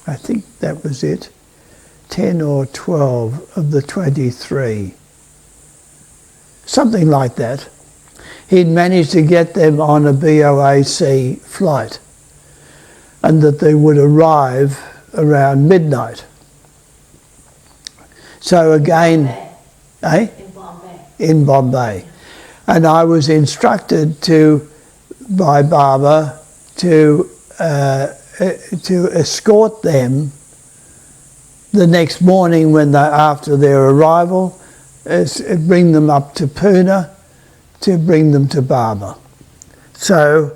I think that was it, 10 or 12 of the 23. Something like that. He'd managed to get them on a BOAC flight, and that they would arrive around midnight. So again, In Bombay. In Bombay. And I was instructed by Baba to escort them the next morning after their arrival, bring them up to Pune, to bring them to Baba. So,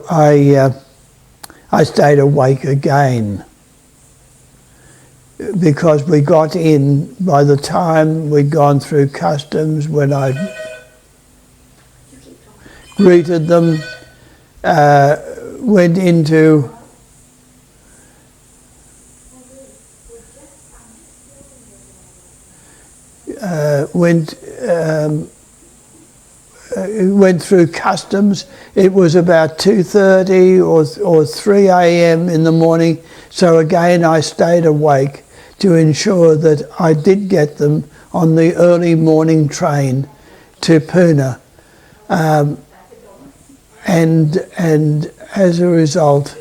I stayed awake again, because we got in by the time we'd gone through customs, when I greeted them, went into went through customs. It was about 2:30 or 3 a.m. in the morning. So again, I stayed awake to ensure that I did get them on the early morning train to Pune. And as a result,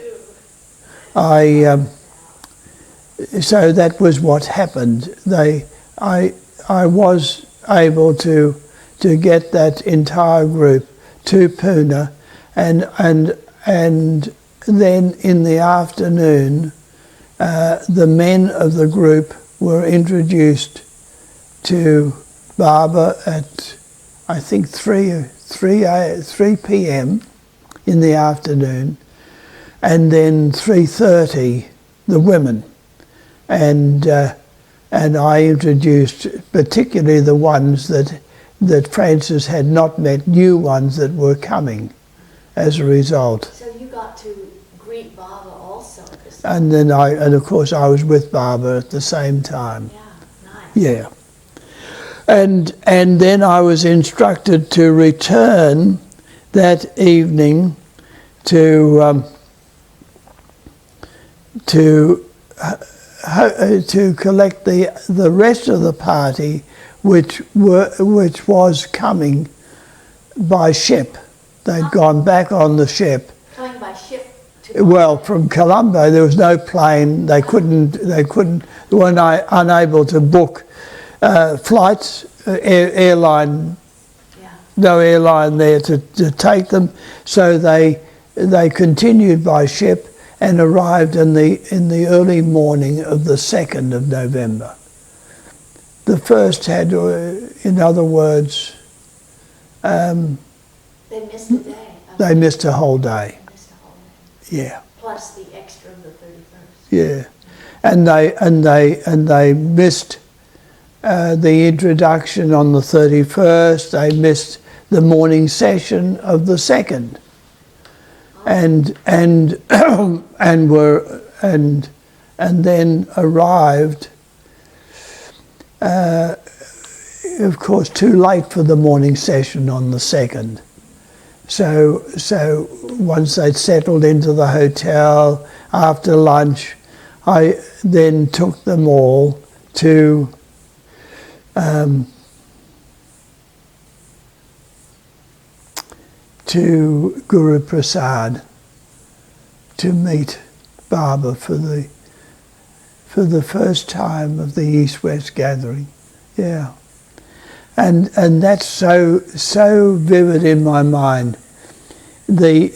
so that was what happened. I was able to get that entire group to Pune, and then in the afternoon, the men of the group were introduced to Baba at, I think, 3 p.m. in the afternoon, and then 3:30 the women, and I introduced particularly the ones that Francis had not met, new ones that were coming as a result. So you got to greet Baba also at this And time. then of course I was with Baba at the same time. Yeah, nice. Yeah. And then I was instructed to return that evening to collect the rest of the party, which was coming by ship. They'd gone back on the ship. Coming by ship to Well, from Colombo, there was no plane. They weren't unable to book flights, airline. Yeah. No airline there to take them. So they continued by ship and arrived in the early morning of the 2nd of November. The first had, in other words, They missed a day. they missed a whole day. They missed a whole day. Yeah, Plus the extra of the 31st. yeah, and they missed the introduction on the 31st. They missed the morning session of the 2nd, and then arrived. Of course, too late for the morning session on the 2nd. So once they'd settled into the hotel after lunch, I then took them all to Guru Prasad to meet Baba for the first time of the East-West gathering. Yeah. And that's so vivid in my mind. The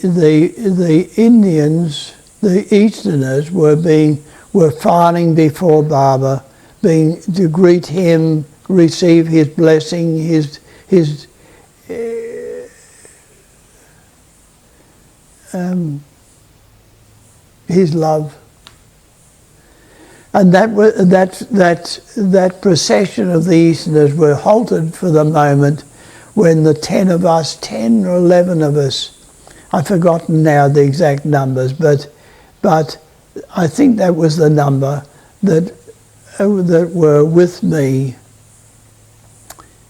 Indians, the Easterners, were filing before Baba, to greet him, receive his blessing, his love. And that procession of the Easterners were halted for the moment when the 10 or 11 of us, I've forgotten now the exact numbers, but I think that was the number that were with me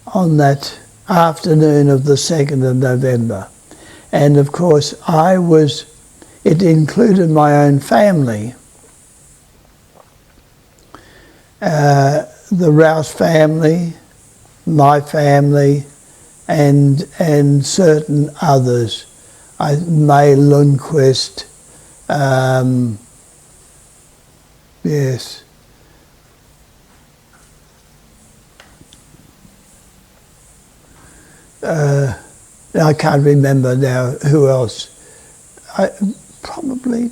on that afternoon of the 2nd of November. And of course it included my own family. The Rouse family, my family, and certain others. May Lundquist, yes. I can't remember now who else. Probably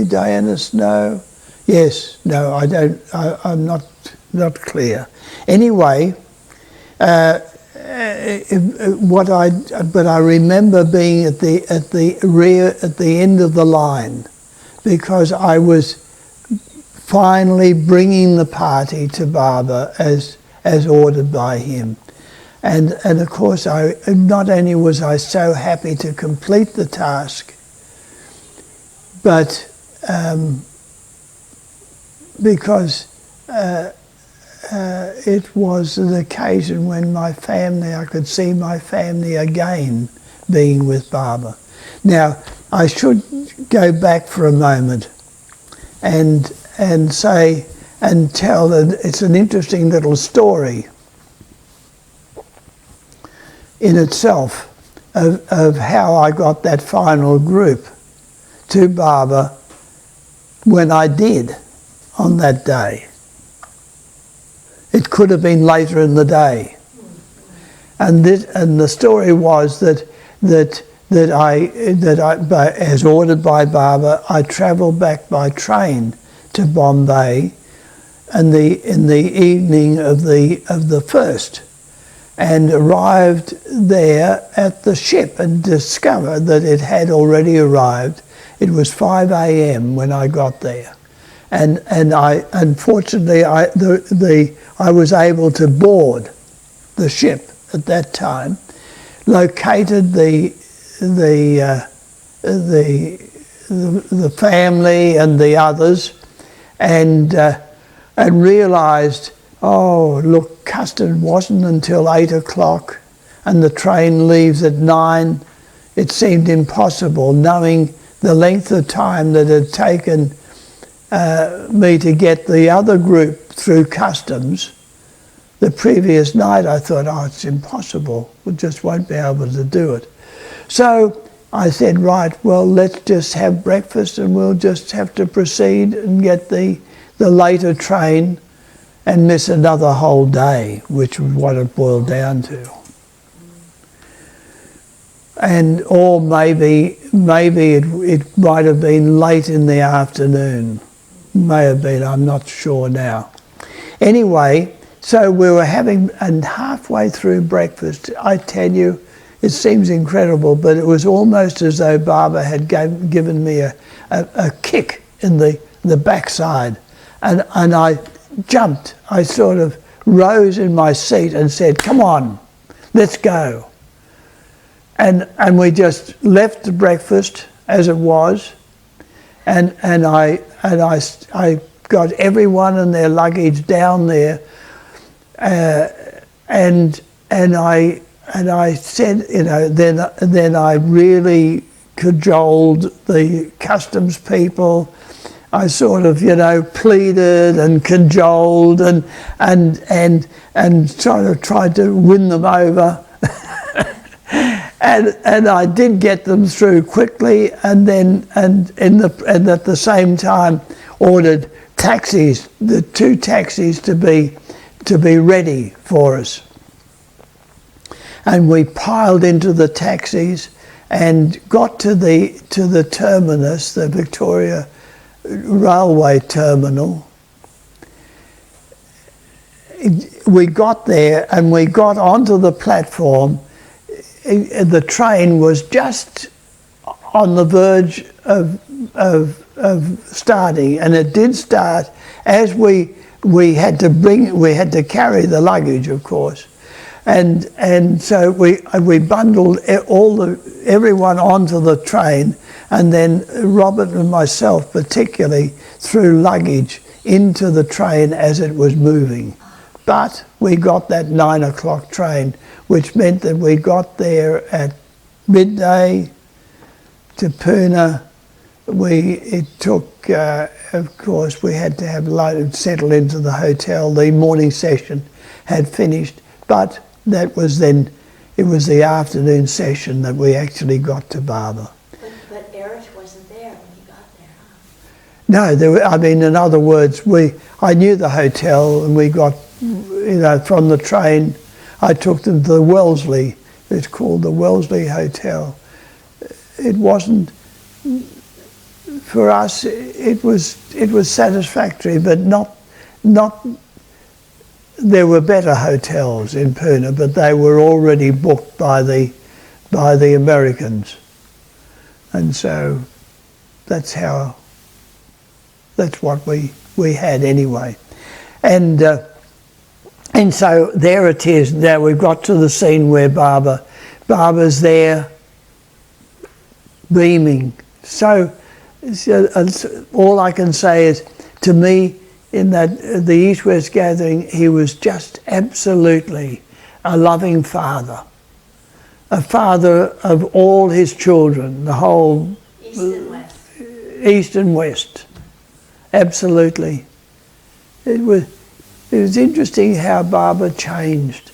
Diana Snow. Yes, no, I don't. I'm not clear. Anyway, but I remember being at the rear, at the end of the line, because I was finally bringing the party to Barber as ordered by him. And of course, not only was I so happy to complete the task, but because it was an occasion when I could see my family again being with Barber. Now, I should go back for a moment and say and tell that it's an interesting little story in itself of how I got that final group to Barber when I did on that day. It could have been later in the day, and the story was that as ordered by Barber, I travelled back by train to Bombay, in the evening of the 1st. And arrived there at the ship and discovered that it had already arrived. It was 5 a.m. when I got there, and unfortunately I was able to board the ship at that time, located the family and the others, and realised, oh, look, custard wasn't until 8 o'clock and the train leaves at 9. It seemed impossible, knowing the length of time that it had taken me to get the other group through customs. The previous night I thought, oh, it's impossible. We just won't be able to do it. So I said, right, well, let's just have breakfast and we'll just have to proceed and get the later train and miss another whole day, which was what it boiled down to. Or maybe it might have been late in the afternoon. May have been, I'm not sure now. Anyway, so we were having, and halfway through breakfast, I tell you, it seems incredible, but it was almost as though Barber had given me a kick in the backside, and I jumped. I sort of rose in my seat and said, come on, let's go. And we just left the breakfast as it was, and I got everyone and their luggage down there, and I said, you know, then I really cajoled the customs people. I sort of, you know, pleaded and cajoled and sort of tried to win them over. And I did get them through quickly, and at the same time ordered taxis, the 2 taxis to be ready for us. And we piled into the taxis and got to the terminus, the Victoria Railway Terminal. We got there and we got onto the platform. The train was just on the verge of starting, and it did start as we had to carry the luggage, of course, and so we bundled everyone onto the train, and then Robert and myself particularly threw luggage into the train as it was moving. But we got that 9 o'clock train, which meant that we got there at midday to Puna. It took, of course, we had to have settle into the hotel. The morning session had finished, but that was then, it was the afternoon session that we actually got to Barber. But Erich wasn't there when you got there, huh? No, in other words, I knew the hotel, and we got, from the train, I took them to the Wellesley. It's called the Wellesley Hotel. It wasn't, for us, it was satisfactory, but not. There were better hotels in Puna, but they were already booked by the Americans, and so that's what we had anyway, and so there it is. Now we've got to the scene where Barbara's there, beaming. So all I can say is, to me, in the East-West gathering, he was just absolutely a loving father, a father of all his children, the whole East and West. East and West, absolutely. It was interesting how Barbara changed,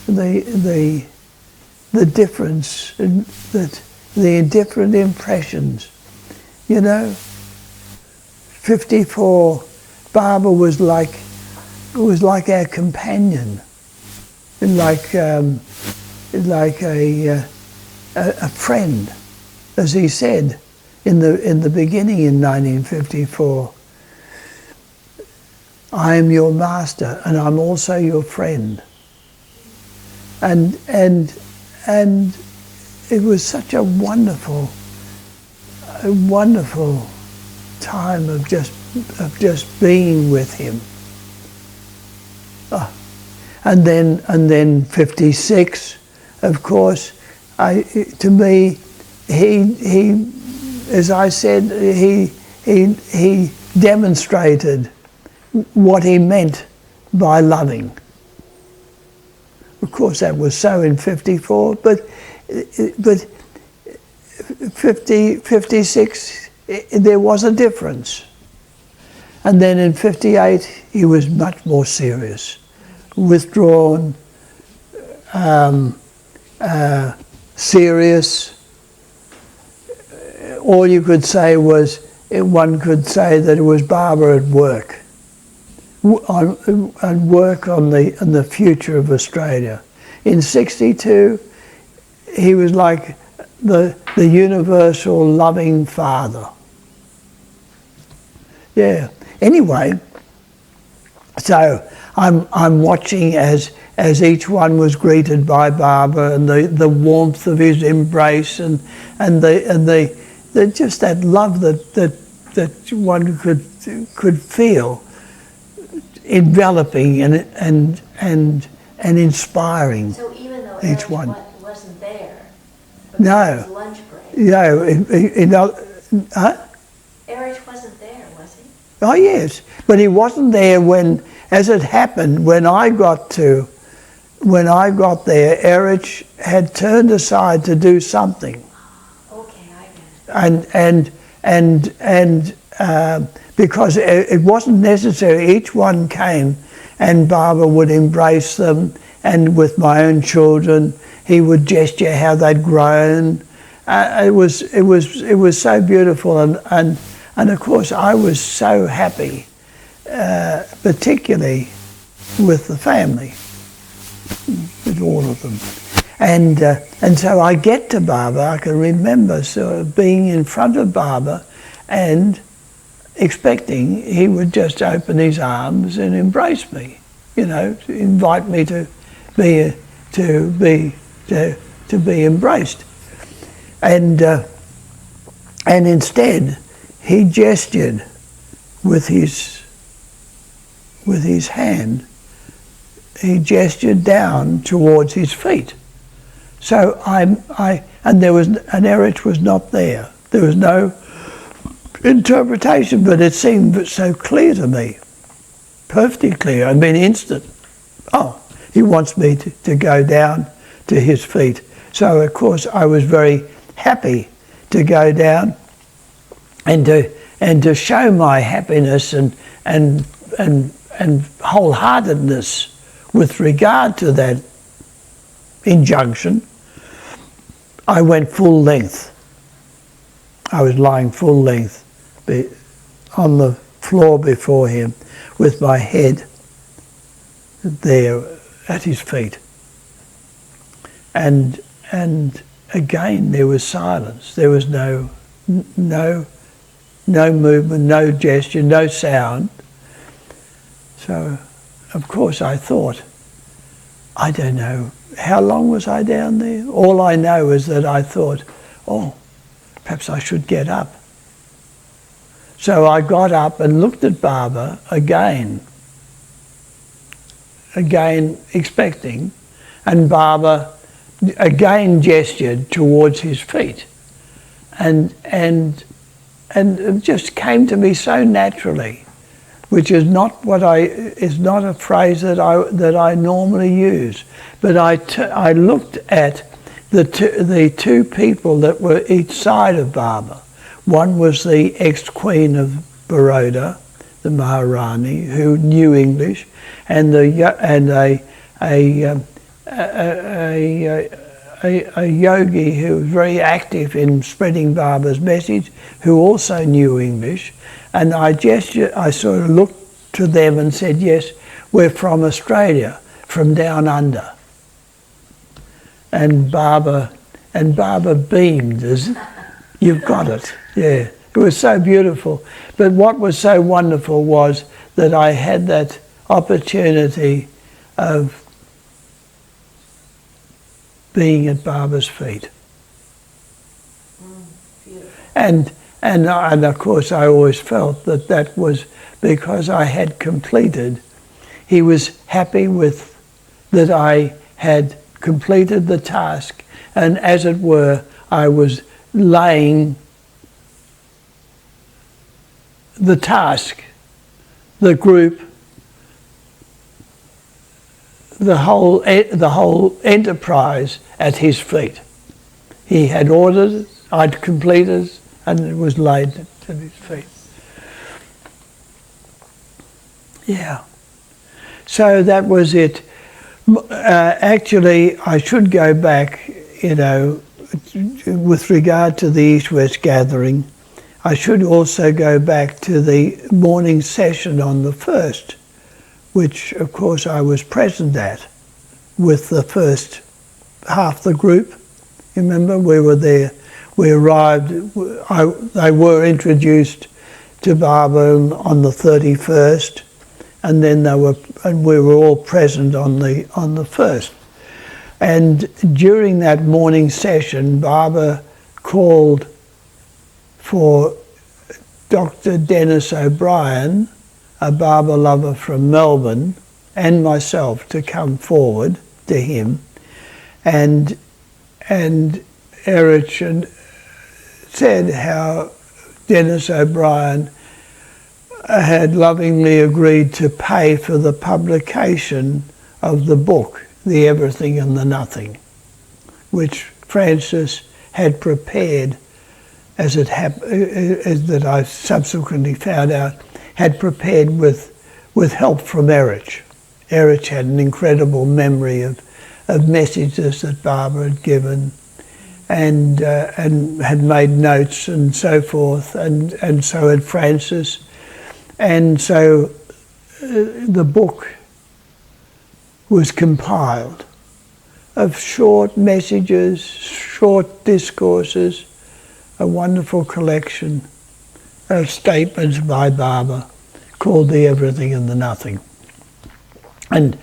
the difference, the different impressions. 54. Barbara was like our companion, like a friend, as he said in the beginning in 1954. I am your master, and I'm also your friend. And it was such a wonderful time of just being with him. And then 56, of course, to me, he as I said, he demonstrated what he meant by loving. Of course, that was so in 54, but 56, there was a difference. And then in 58, he was much more serious, withdrawn, serious. All you could say was, one could say that it was Barbara at work, and work on the future of Australia. In 62, he was like the universal loving father. Yeah. Anyway, so I'm watching as each one was greeted by Barbara, and the warmth of his embrace, and the just that love that one could feel, enveloping and inspiring. So even though each Erich one wasn't there, No. his lunch break, Huh? Erich wasn't there, was he? Oh yes, but he wasn't there when, as it happened, when I got there, Erich had turned aside to do something. Okay, I get it. And because it wasn't necessary, each one came, and Barbara would embrace them, and with my own children, he would gesture how they'd grown. It was so beautiful, and of course I was so happy, particularly with the family, with all of them. And so I get to Barbara. I can remember sort of being in front of Barbara and expecting he would just open his arms and embrace me, to invite me to be embraced. And instead, he gestured with his hand. He gestured down towards his feet. So and Erich was not there. There was no interpretation, but it seemed so clear to me, perfectly clear. Instant. Oh, he wants me to go down to his feet. So of course I was very happy to go down and to show my happiness and wholeheartedness with regard to that injunction. I went full length. I was lying full length on the floor before him with my head there at his feet. And again there was silence. There was no movement, no gesture, no sound. So of course I thought, I don't know, how long was I down there? All I know is that I thought, oh, perhaps I should get up. So I got up and looked at Baba again expecting, and Baba again gestured towards his feet. And it just came to me so naturally, which is not a phrase that I normally use. But I looked at the two people that were each side of Baba. One was the ex-Queen of Baroda, the Maharani, who knew English, and a yogi who was very active in spreading Baba's message, who also knew English. And I sort of looked to them and said, yes, we're from Australia, from down under. And Baba beamed as, you've got it. Yeah, it was so beautiful. But what was so wonderful was that I had that opportunity of being at Baba's feet. And of course I always felt that was because I had completed. He was happy with that I had completed the task, and as it were, I was laying the task, the group, the whole enterprise at his feet. He had ordered it, I'd completed it, and it was laid at his feet. Yeah. So that was it. Actually, I should go back, with regard to the East-West gathering. I should also go back to the morning session on the 1st, which of course I was present at with the first half the group. You remember, we were there. We arrived, they were introduced to Baba on the 31st, and then we were all present on the 1st. And during that morning session, Baba called for Dr. Dennis O'Brien, a Baba lover from Melbourne, and myself to come forward to him. And Erich said how Dennis O'Brien had lovingly agreed to pay for the publication of the book, The Everything and the Nothing, which Francis had prepared, as that I subsequently found out, had prepared with help from Erich. Erich had an incredible memory of messages that Baba had given, and had made notes and so forth, and so had Francis. And so the book was compiled of short messages, short discourses, a wonderful collection of statements by Baba called The Everything and the Nothing. And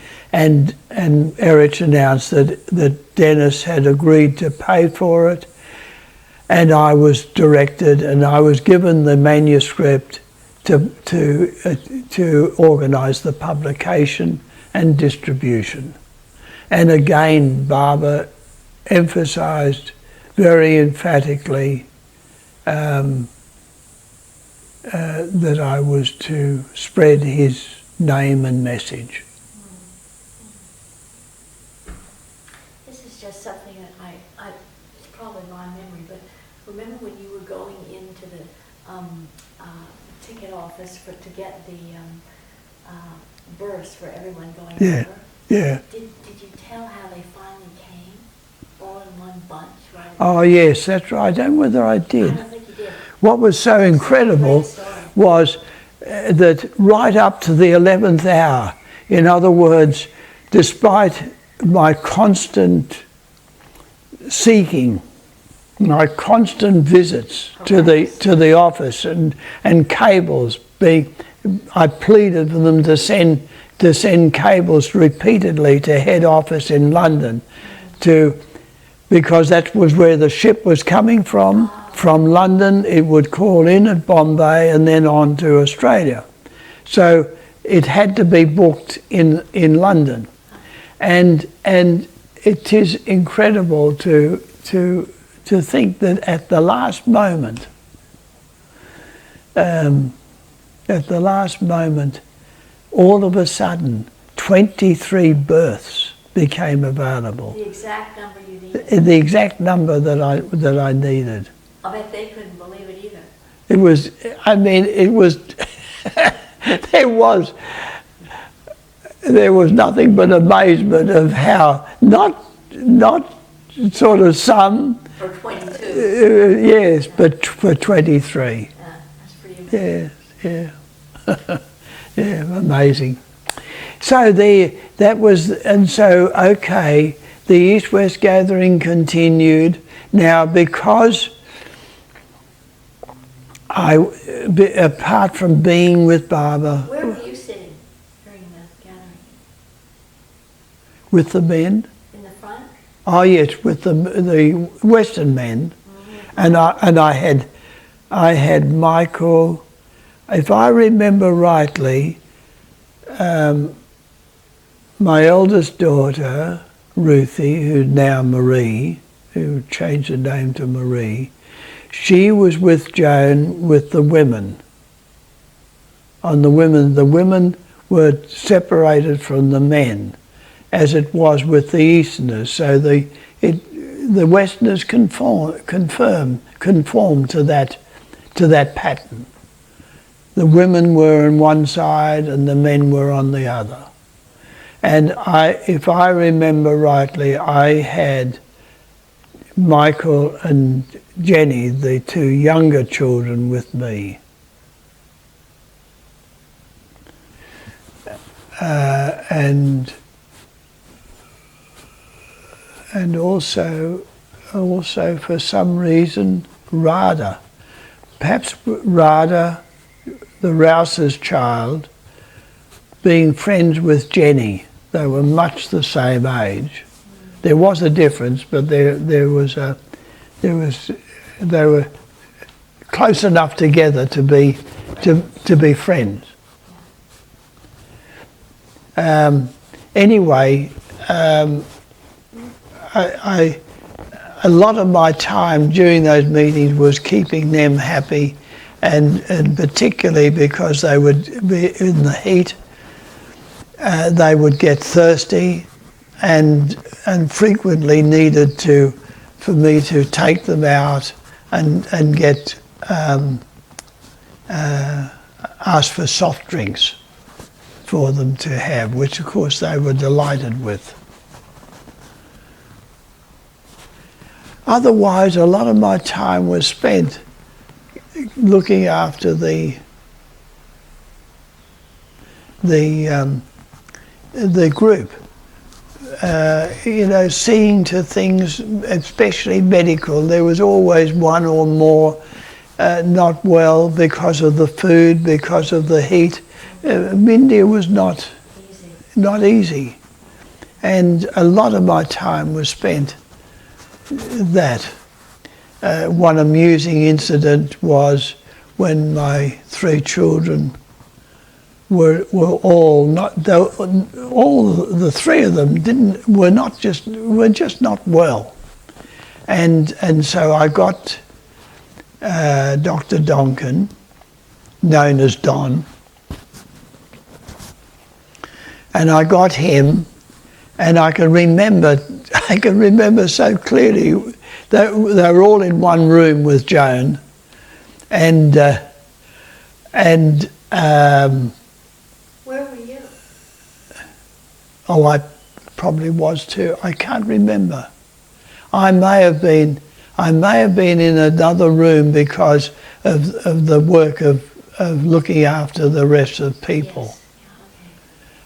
Erich announced that Dennis had agreed to pay for it, and I was directed, and I was given the manuscript to organise the publication and distribution. And again, Baba emphasised very emphatically that I was to spread his name and This is just something that I remember when you were going into the ticket office to get the berths for everyone going Yeah. over? Yeah. Did you tell how they finally came, all in one bunch? Right? Oh yes, that's right. I don't know whether I I did. don't think you did. What was so incredible Great story. was that right up to the 11th hour, in other words, despite my constant seeking, my constant visits to the office and cables being, I pleaded for them to send cables repeatedly to head office in London, because that was where the ship was coming from. From London, it would call in at Bombay and then on to Australia. So it had to be booked in London, and it is incredible to think that at the last moment, all of a sudden, 23 berths became available. The exact number you needed. The exact number that I needed. I bet they couldn't believe it either. It was, I mean, it was, there was nothing but amazement of how, not sort of some. For 22. Yes, but for 23. That's pretty amazing. Yeah. Yeah, amazing. So okay, the East-West gathering continued. Now, because apart from being with Barbara. Where were you sitting during the gathering? With the men? In the front? Oh yes, with the Western men. Mm-hmm. And I had Michael, if I remember rightly, my eldest daughter, Ruthie, who's now Marie, who changed her name to Marie, she was with Joan with the women. The women were separated from the men, as it was with the Easterners. So the Westerners conformed to that pattern. The women were on one side and the men were on the other. And if I remember rightly, I had Michael and Jenny, the two younger children, with me. And also for some reason, Radha, perhaps Radha, the Rouse's child, being friends with Jenny. They were much the same age. There was a difference, but they were close enough together to be friends. Anyway, a lot of my time during those meetings was keeping them happy, and particularly because they would be in the heat. They would get thirsty, and frequently needed for me to take them out and get ask for soft drinks for them to have, which of course they were delighted with. Otherwise, a lot of my time was spent looking after the group, seeing to things, especially medical. There was always one or more not well because of the food, because of the heat. India was not easy, and a lot of my time was spent that. One amusing incident was when my three children were all the three of them were just not well, and so I got Dr. Donkin, known as Don, and I got him, and I can remember so clearly they were all in one room with Joan, and where were you? Oh, I probably was too. I can't remember. I may have been in another room because of the work of looking after the rest of the people. Yes.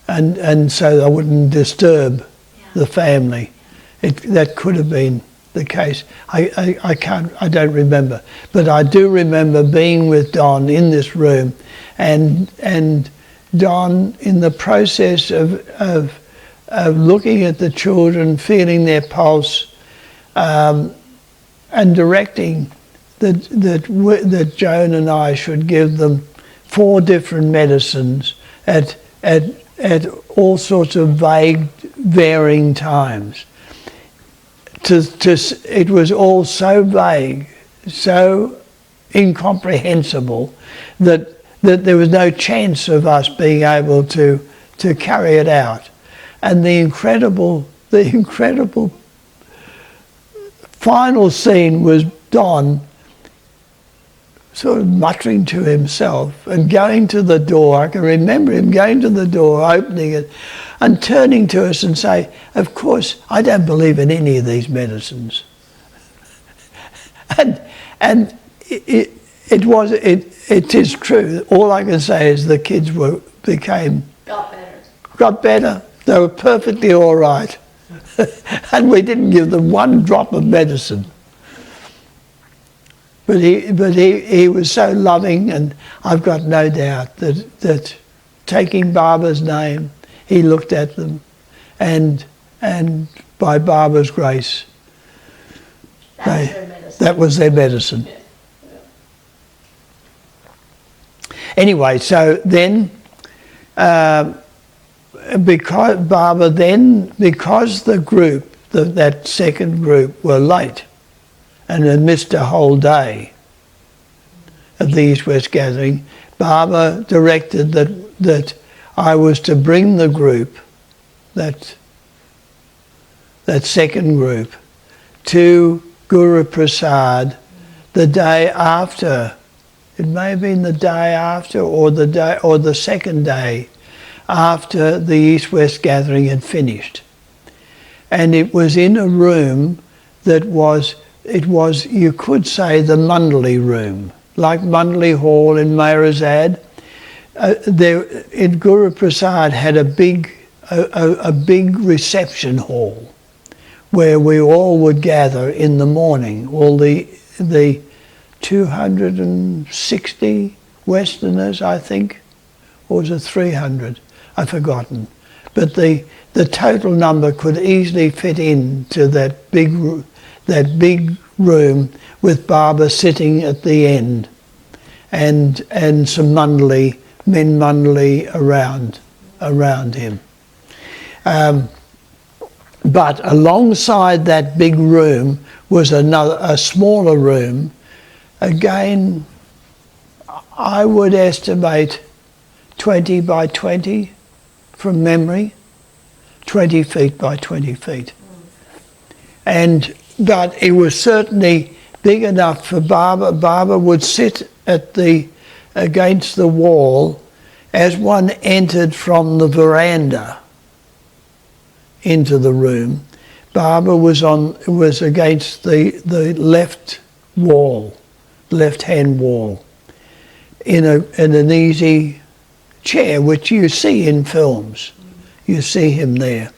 Yeah, okay. And so I wouldn't disturb Yeah. the family. That could have been the case. I don't remember. But I do remember being with Don in this room, and Don, in the process of looking at the children, feeling their pulse, and directing that Joan and I should give them 4 different medicines at all sorts of vague, varying times. It was all so vague, so incomprehensible that there was no chance of us being able to carry it out. And the incredible final scene was Don sort of muttering to himself and going to the door. I can remember him going to the door, opening it, and turning to us and say, "Of course, I don't believe in any of these medicines." and it is true. All I can say is the kids got better. They were perfectly all right. And we didn't give them one drop of medicine. But he was so loving, and I've got no doubt that taking Barbara's name, he looked at them, and by Barbara's grace, that was their medicine. Yeah. Anyway, so then, because the group, that second group, were late and had missed a whole day of the East-West gathering, Barbara directed that I was to bring the group, that second group, to Guru Prasad the day after. It may have been the day after, or the second day after the East-West gathering had finished. And it was in a room that was, you could say, the Mundley room, like Mundley Hall in Mehrazad. Guru Prasad had a big reception hall where we all would gather in the morning, all the 260 Westerners, I think, or was it 300? I've forgotten. But the total number could easily fit into that big room with Barbara sitting at the end, and some men Mundley around him. But alongside that big room was a smaller room. Again, I would estimate 20 by 20 from memory, 20 feet by 20 feet. But it was certainly big enough for Barbara. Barbara would sit against the wall as one entered from the veranda into the room. Barbara was against the left-hand wall, in an easy chair, which you see in films. You see him there,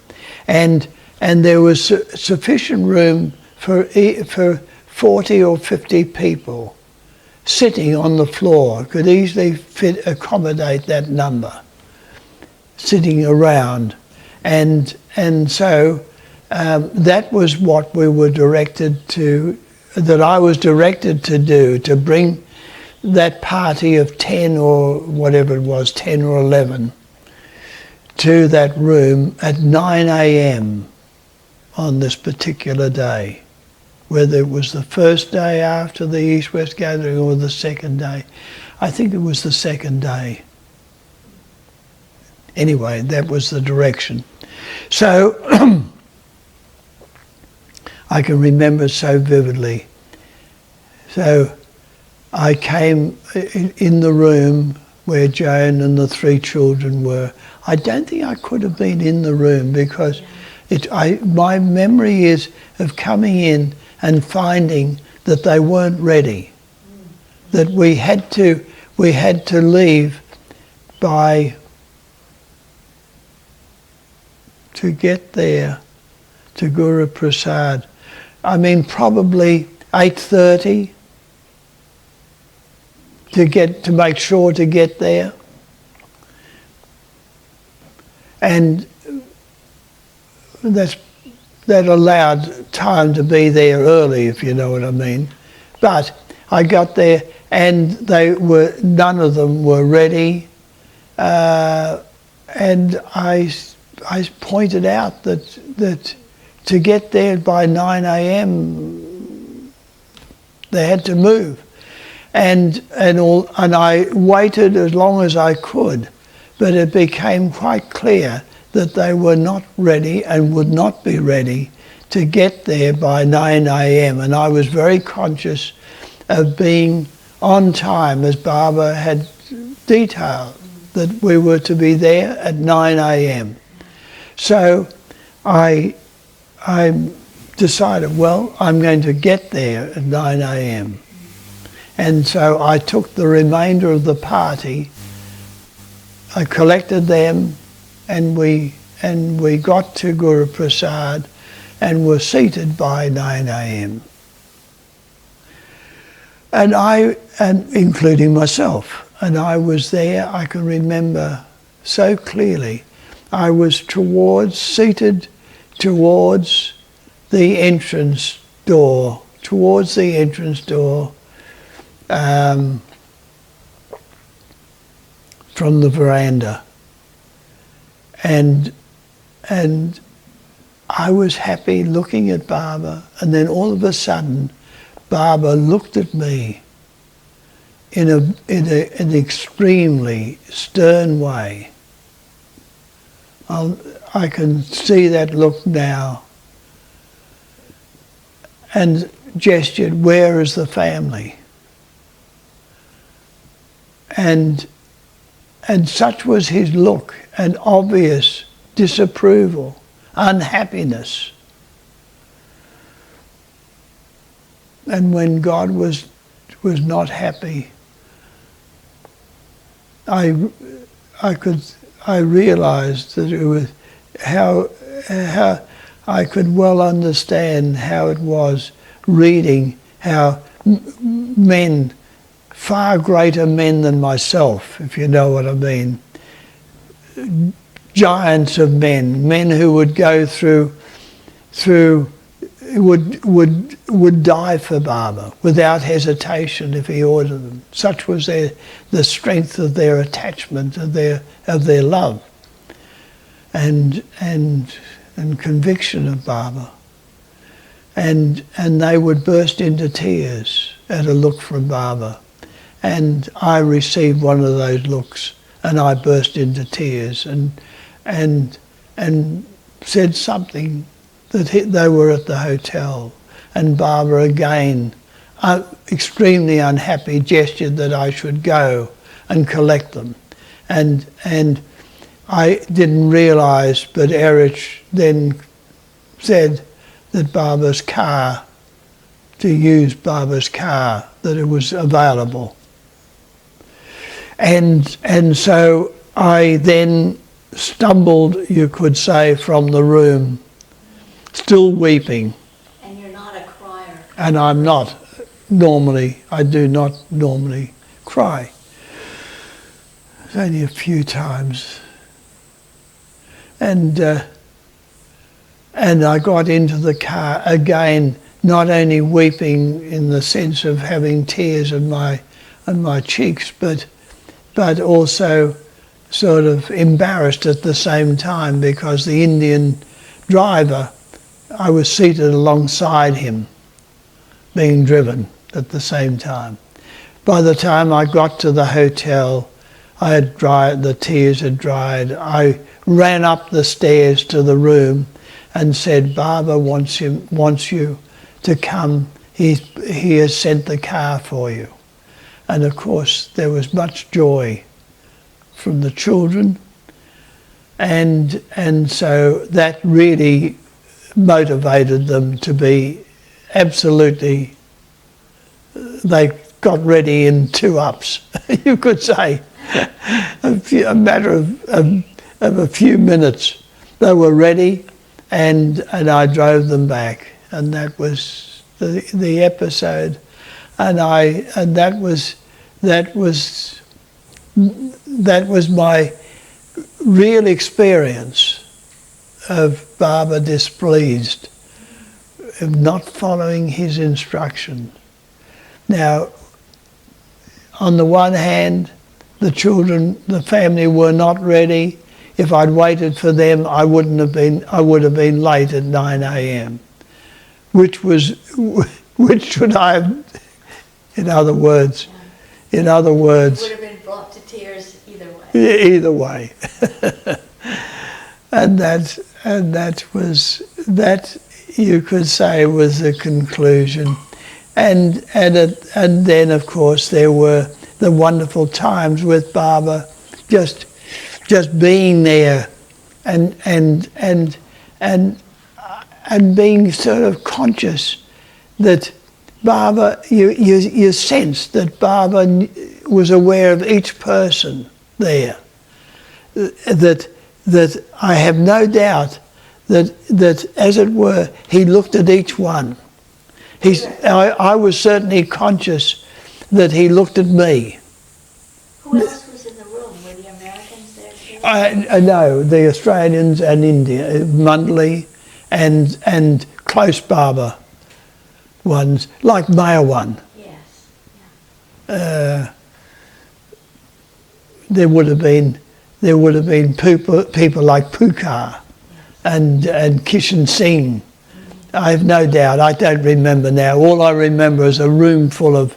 and there was sufficient room for 40 or 50 people sitting on the floor. Could easily accommodate that number sitting around, and so that was what we were directed to. That I was directed to do, to bring that party of 10 or whatever it was, 10 or 11, to that room at 9 a.m. on this particular day, whether it was the first day after the East-West gathering or the second day. I think it was the second day. Anyway, that was the direction. So I can remember so vividly. So I came in the room where Joan and the 3 children were. I don't think I could have been in the room because my memory is of coming in and finding that they weren't ready, that we had to leave to get there to Guru Prasad. I mean, probably 8:30 to make sure to get there. And that allowed time to be there early, if you know what I mean. But I got there and none of them were ready. And I pointed out that to get there by 9 a.m. they had to move. And I waited as long as I could, but it became quite clear that they were not ready and would not be ready to get there by 9 a.m. And I was very conscious of being on time, as Baba had detailed, that we were to be there at 9 a.m. So I decided, well, I'm going to get there at 9 a.m. And so I took the remainder of the party, I collected them, and we got to Guru Prasad and were seated by 9 a.m. And including myself, and I was there, I can remember so clearly. I was seated towards the entrance door, from the veranda, and I was happy looking at Baba, and then all of a sudden Baba looked at me in an extremely stern way. I can see that look now, and gestured, "Where is the family?" And such was his look, an obvious disapproval, unhappiness. And when God was not happy, I realized that it was how I could well understand how it was reading how men, far greater men than myself, if you know what I mean, giants of men who would go through would die for Baba without hesitation if he ordered them. Such was the strength of their attachment, of their love, and conviction of Baba. And they would burst into tears at a look from Baba. And I received one of those looks, and I burst into tears and said something that they were at the hotel. And Baba again, extremely unhappy, gestured that I should go and collect them. And I didn't realise, but Erich then said that Baba's car, to use Baba's car, that it was available. And so I then stumbled, you could say, from the room, still weeping. And you're not a crier. And I'm not normally, I do not normally cry. It's only a few times. And I got into the car again, not only weeping in the sense of having tears on my cheeks, but also sort of embarrassed at the same time, because the Indian driver, I was seated alongside him, being driven at the same time. By the time I got to the hotel, the tears had dried. I ran up the stairs to the room, and said, Barbara wants you to come. He has sent the car for you. And of course there was much joy from the children, and so that really motivated them to be absolutely, they got ready in 2 ups, you could say. A matter of a few minutes they were ready, and I drove them back, and that was the episode, and that was my real experience of Baba displeased, of not following his instruction. Now, on the one hand, the children, the family were not ready. If I'd waited for them, I would have been late at 9 a.m. Which should I have, in other words, would have been brought to tears either way. Either way. and that you could say was the conclusion. And then of course there were the wonderful times with Baba, just being there and being sort of conscious that Baba, you sensed that Baba was aware of each person there. That I have no doubt that as it were, he looked at each one. I was certainly conscious that he looked at me. Who else was in the room? Were the Americans there too? No, the Australians and India, Mundley and close Baba ones, like Mayawan. Yes. Yeah. There would have been people like Pukar and Kishan Singh. I have no doubt. I don't remember now. All I remember is a room full of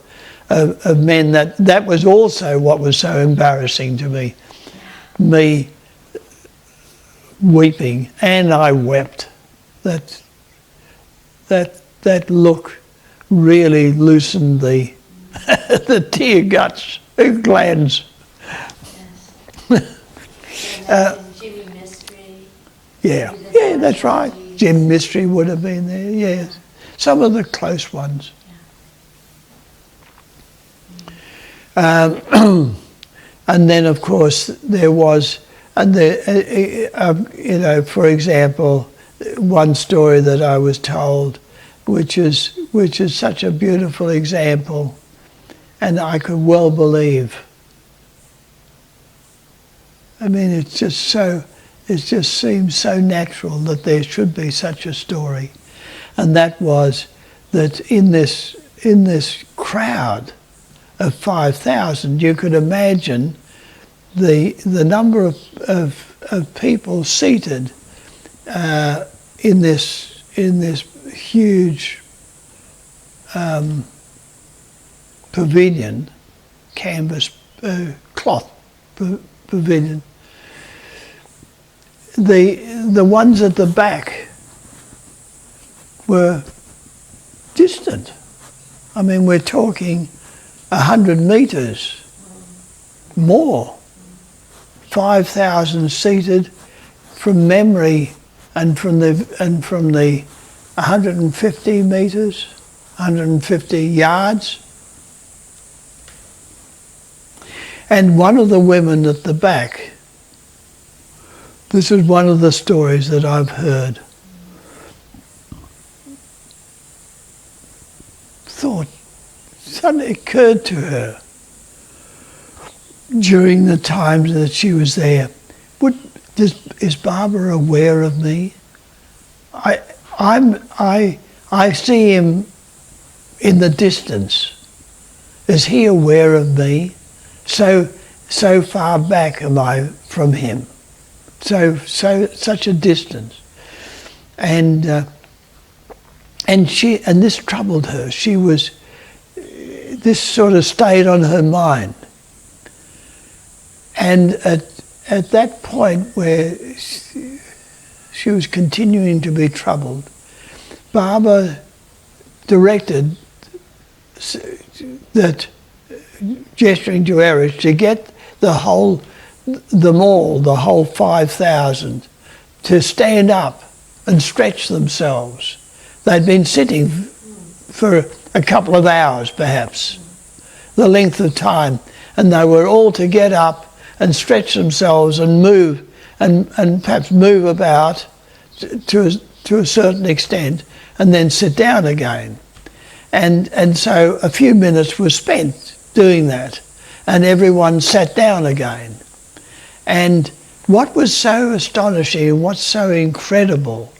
men. That was also what was so embarrassing to me. Me weeping, and I wept. That look really loosened the the tear glands. Yes. Jimmy Mystery. Yeah, that's right. Jim Mystery would have been there, yes. Some of the close ones. And then, of course, there was, for example, one story that I was told, which is such a beautiful example, and I could well believe. I mean, it just seems so natural that there should be such a story. And that was that in this crowd of 5,000, you could imagine the number of people seated in this huge pavilion, canvas cloth pavilion. The ones at the back were distant. I mean, we're talking 100 metres more. 5,000 seated from memory, and from the 150 metres, 150 yards. And one of the women at the back, this is one of the stories that I've heard, suddenly occurred to her during the times that she was there, is Barbara aware of me? I see him in the distance. Is he aware of me? So far back am I from him. Such a distance, and this troubled her. This sort of stayed on her mind, and at that point where she was continuing to be troubled, Barbara directed that, gesturing to Erich, to get them all, the whole 5,000, to stand up and stretch themselves. They'd been sitting for a couple of hours, perhaps, the length of time, and they were all to get up and stretch themselves and move, and perhaps move about to a certain extent, and then sit down again. And so a few minutes were spent doing that, and everyone sat down again. And what was so astonishing and what's so incredible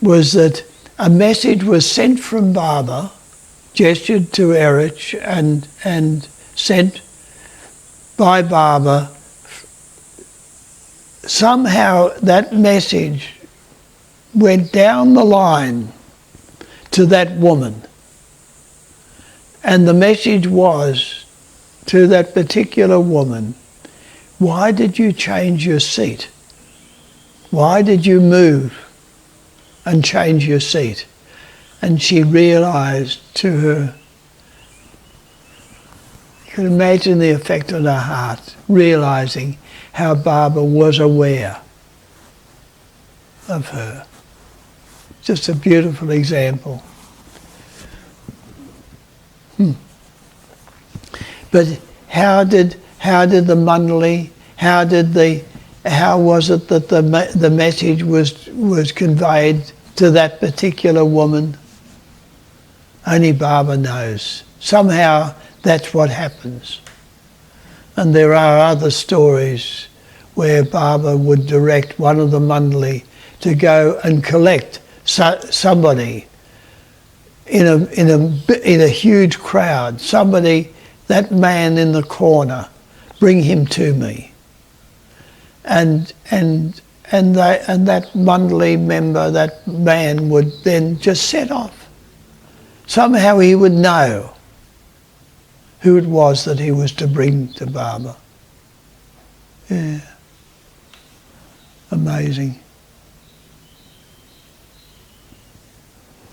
was that a message was sent from Barbara, gestured to Erich and sent by Barbara. Somehow that message went down the line to that woman. And the message was to that particular woman, why did you change your seat? Why did you move and change your seat? And she realised to her, you can imagine the effect on her heart, realising how Barbara was aware of her. Just a beautiful example. But how did the Mundley, how was it that the message was conveyed to that particular woman? Only Barbara knows. Somehow that's what happens. And there are other stories where Barbara would direct one of the Mundley to go and collect somebody in a huge crowd, somebody, that man in the corner, bring him to me. And that Mundley member, that man, would then just set off. Somehow he would know who it was that he was to bring to Barbara. Yeah. Amazing.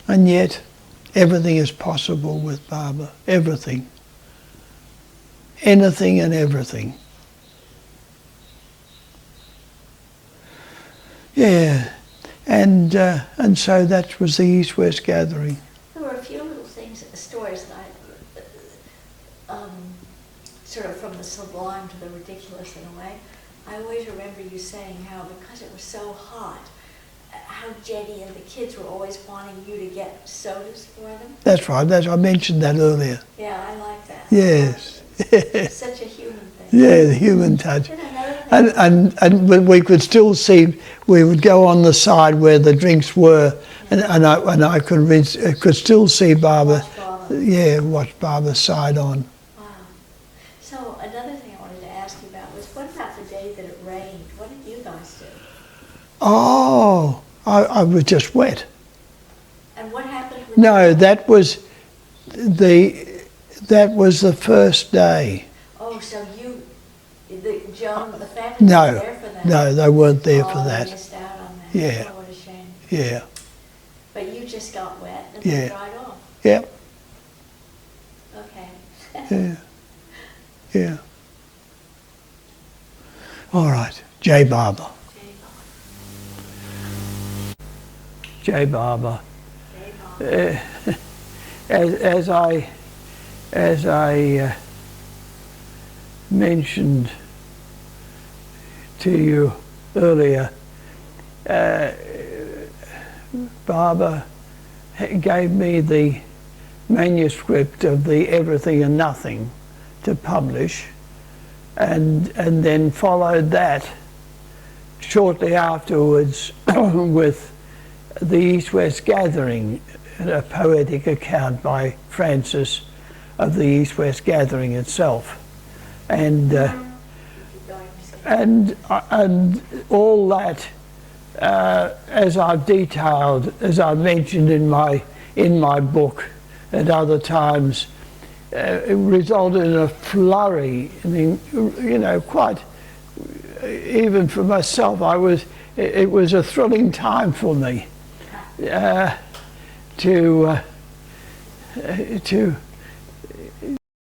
And yet, everything is possible with Barbara. Everything. Anything and everything. Yeah. And so that was the East-West Gathering. There were a few little things, stories that sort of from the sublime to the ridiculous in a way. I always remember you saying how, because it was so hot, how Jenny and the kids were always wanting you to get sodas for them. That's right. I mentioned that earlier. Yeah, I like that. Yes. It's such a human thing. Yeah, the human touch. And And we could still see, we would go on the side where the drinks were, and I could still see Barbara. Watch Barbara's side on. Wow. So another thing I wanted to ask you about was, what about the day that it rained? What did you guys do? Oh, I was just wet. And what happened with No, that was the first day. Oh, so Joan, the family No, was there for that? no, they weren't there for Oh, I that. missed out on that. Yeah. Oh, what a shame. Yeah, But you just got wet and Yeah. then dried off. yeah, Okay. yeah, yeah. All right, J. Barber. J. Barber. As I mentioned to you earlier, Barber gave me the manuscript of the Everything and Nothing to publish, and then followed that shortly afterwards with the East-West Gathering, a poetic account by Francis of the East-West Gathering itself, and all that, as I've detailed, as I've mentioned in my book at other times, it resulted in a flurry. I mean, quite, even for myself, it was a thrilling time for me to